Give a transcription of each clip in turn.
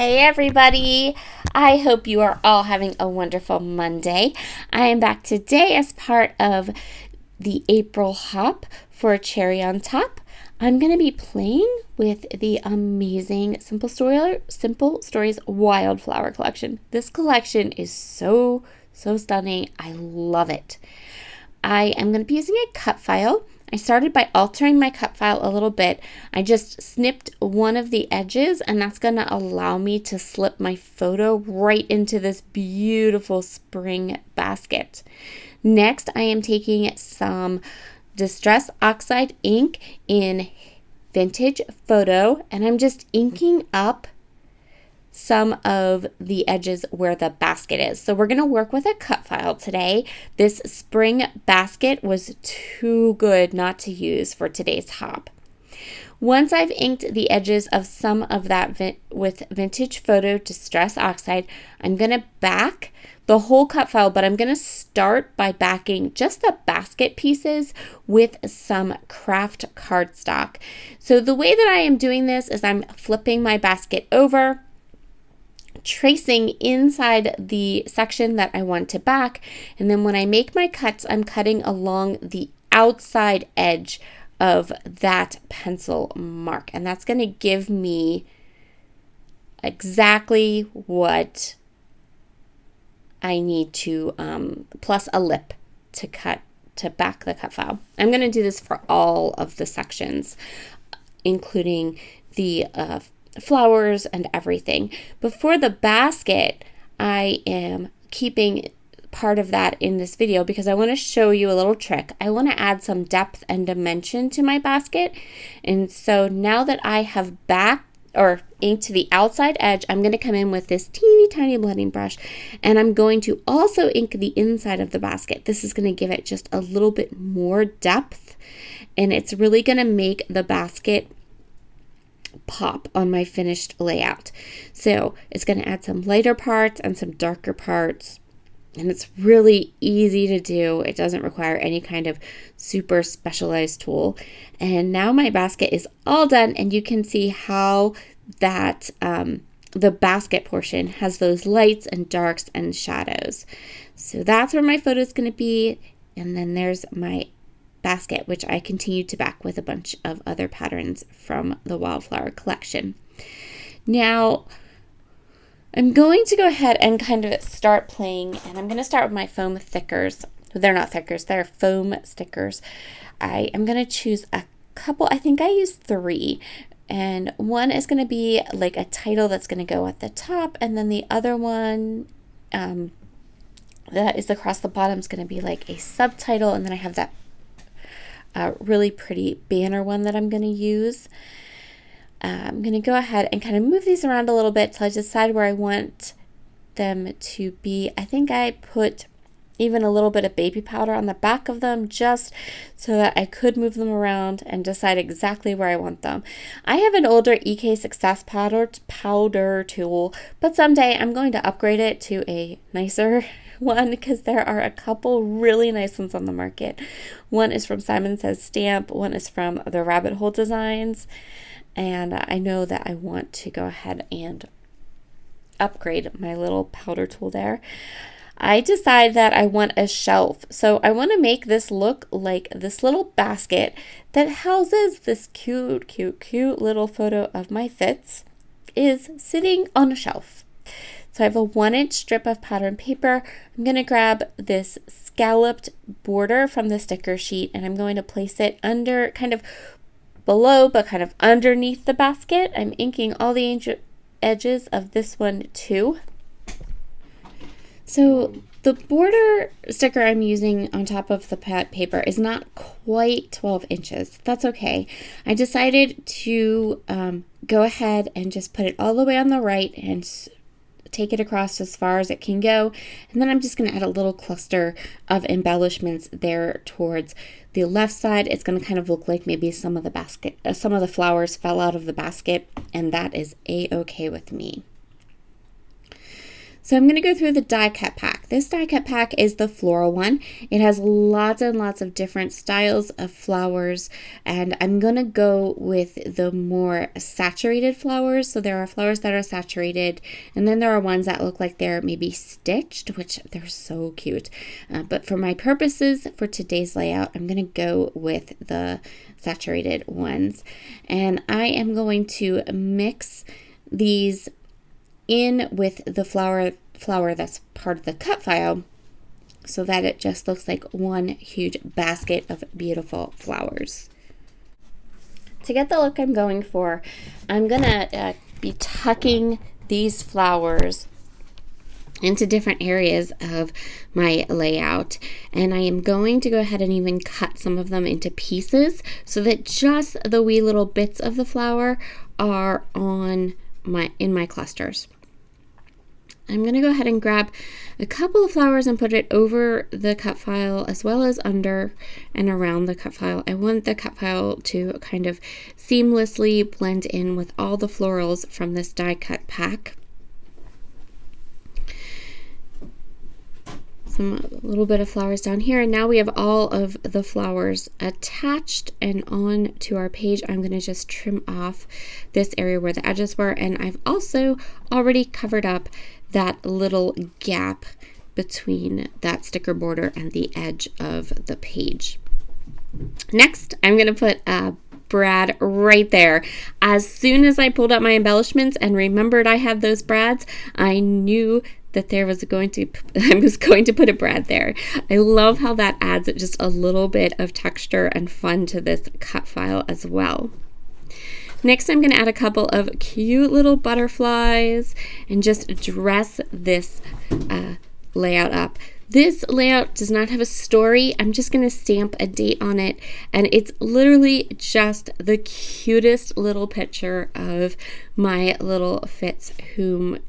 Hey everybody! I hope you are all having a wonderful Monday. I am back today as part of the April Hop for Cherry on Top. I'm going to be playing with the amazing Simple Stories Wildflower collection. This collection is so stunning. I love it. I am going to be using a cut file. I started by altering my cut file a little bit. I just snipped one of the edges, and that's going to allow me to slip my photo right into this beautiful spring basket. Next, I am taking some Distress Oxide ink in Vintage Photo, and I'm just inking up some of the edges where the basket is. So we're going to work with a cut file today. This spring basket was too good not to use for today's hop. Once I've inked the edges of some of that with Vintage Photo Distress Oxide, I'm going to back the whole cut file, but I'm going to start by backing just the basket pieces with some craft cardstock. So the way that I am doing this is I'm flipping my basket over, tracing inside the section that I want to back, and then when I make my cuts, I'm cutting along the outside edge of that pencil mark, and that's going to give me exactly what I need to plus a lip to back the cut file. I'm going to do this for all of the sections, including the flowers and everything. But for the basket, I am keeping part of that in this video because I want to show you a little trick. I want to add some depth and dimension to my basket. And so now that I have inked to the outside edge, I'm going to come in with this teeny tiny blending brush, and I'm going to also ink the inside of the basket. This is going to give it just a little bit more depth, and it's really going to make the basket pop on my finished layout. So it's going to add some lighter parts and some darker parts, and it's really easy to do. It doesn't require any kind of super specialized tool. And now my basket is all done, and you can see how that the basket portion has those lights and darks and shadows. So that's where my photo is going to be, and then there's my basket, which I continue to back with a bunch of other patterns from the Wildflower collection. Now, I'm going to go ahead and kind of start playing, and I'm going to start with my foam thickers. They're not thickers, they're foam stickers. I am going to choose a couple. I think I used 3, and one is going to be like a title that's going to go at the top, and then the other one that is across the bottom is going to be like a subtitle, and then I have that really pretty banner one that I'm going to use. I'm going to go ahead and kind of move these around a little bit till I decide where I want them to be. I think I put even a little bit of baby powder on the back of them just so that I could move them around and decide exactly where I want them. I have an older EK Success powder tool, but someday I'm going to upgrade it to a nicer one because there are a couple really nice ones on the market. One is from Simon Says Stamp, one is from the Rabbit Hole Designs, and I know that I want to go ahead and upgrade my little powder tool there. I decide that I want a shelf, so I want to make this look like this little basket that houses this cute little photo of my Fitz is sitting on a shelf. So I have a 1-inch strip of pattern paper. I'm going to grab this scalloped border from the sticker sheet, and I'm going to place it under, kind of below, but kind of underneath the basket. I'm inking all the edges of this one too. So the border sticker I'm using on top of the paper is not quite 12 inches. That's okay. I decided to go ahead and just put it all the way on the right and take it across as far as it can go, and then I'm just going to add a little cluster of embellishments there towards the left side. It's going to kind of look like maybe some of the flowers fell out of the basket, and that is a-okay with me. So I'm going to go through the die cut pack. This die cut pack is the floral one. It has lots and lots of different styles of flowers, and I'm going to go with the more saturated flowers. So there are flowers that are saturated, and then there are ones that look like they're maybe stitched, which they're so cute. But for my purposes for today's layout, I'm going to go with the saturated ones. And I am going to mix these in with the flower that's part of the cut file so that it just looks like one huge basket of beautiful flowers. To get the look I'm going for, I'm gonna be tucking these flowers into different areas of my layout, and I am going to go ahead and even cut some of them into pieces so that just the wee little bits of the flower are in my clusters. I'm going to go ahead and grab a couple of flowers and put it over the cut file as well as under and around the cut file. I want the cut file to kind of seamlessly blend in with all the florals from this die cut pack. A little bit of flowers down here, and now we have all of the flowers attached and on to our page. I'm going to just trim off this area where the edges were, and I've also already covered up that little gap between that sticker border and the edge of the page. Next, I'm going to put a brad right there. As soon as I pulled out my embellishments and remembered I had those brads, I knew that I was going to put a brad there. I love how that adds just a little bit of texture and fun to this cut file as well. Next, I'm going to add a couple of cute little butterflies and just dress this layout up. This layout does not have a story. I'm just going to stamp a date on it, and it's literally just the cutest little picture of my little Fitz, whom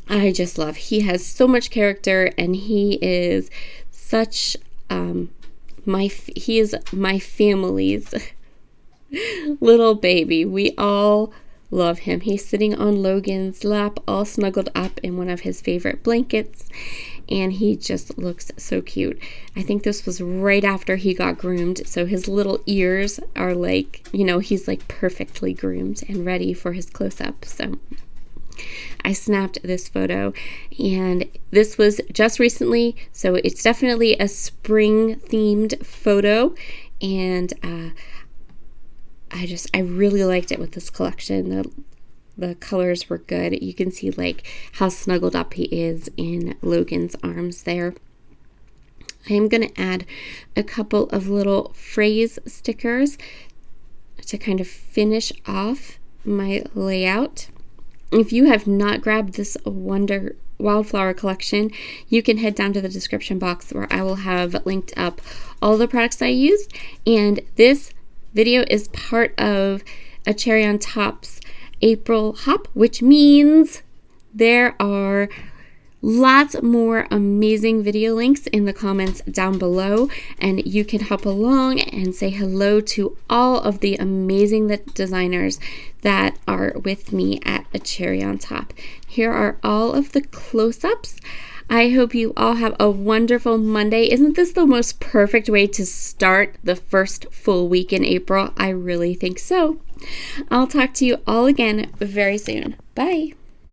I just love. He has so much character, and he is such he is my family's little baby. We all love him. He's sitting on Logan's lap, all snuggled up in one of his favorite blankets, and he just looks so cute. I think this was right after he got groomed, so his little ears are like, he's like perfectly groomed and ready for his close-up. So I snapped this photo, and this was just recently, so it's definitely a spring themed photo, and I really liked it with this collection. The colors were good. You can see like how snuggled up he is in Logan's arms there. I am going to add a couple of little phrase stickers to kind of finish off my layout. If you have not grabbed this wildflower collection, you can head down to the description box where I will have linked up all the products I used. And this video is part of a Cherry on Top's April Hop, which means there are lots more amazing video links in the comments down below, and you can hop along and say hello to all of the amazing designers that are with me at a Cherry on Top. Here are all of the close-ups. I hope you all have a wonderful Monday. Isn't this the most perfect way to start the first full week in April? I really think so. I'll talk to you all again very soon. Bye.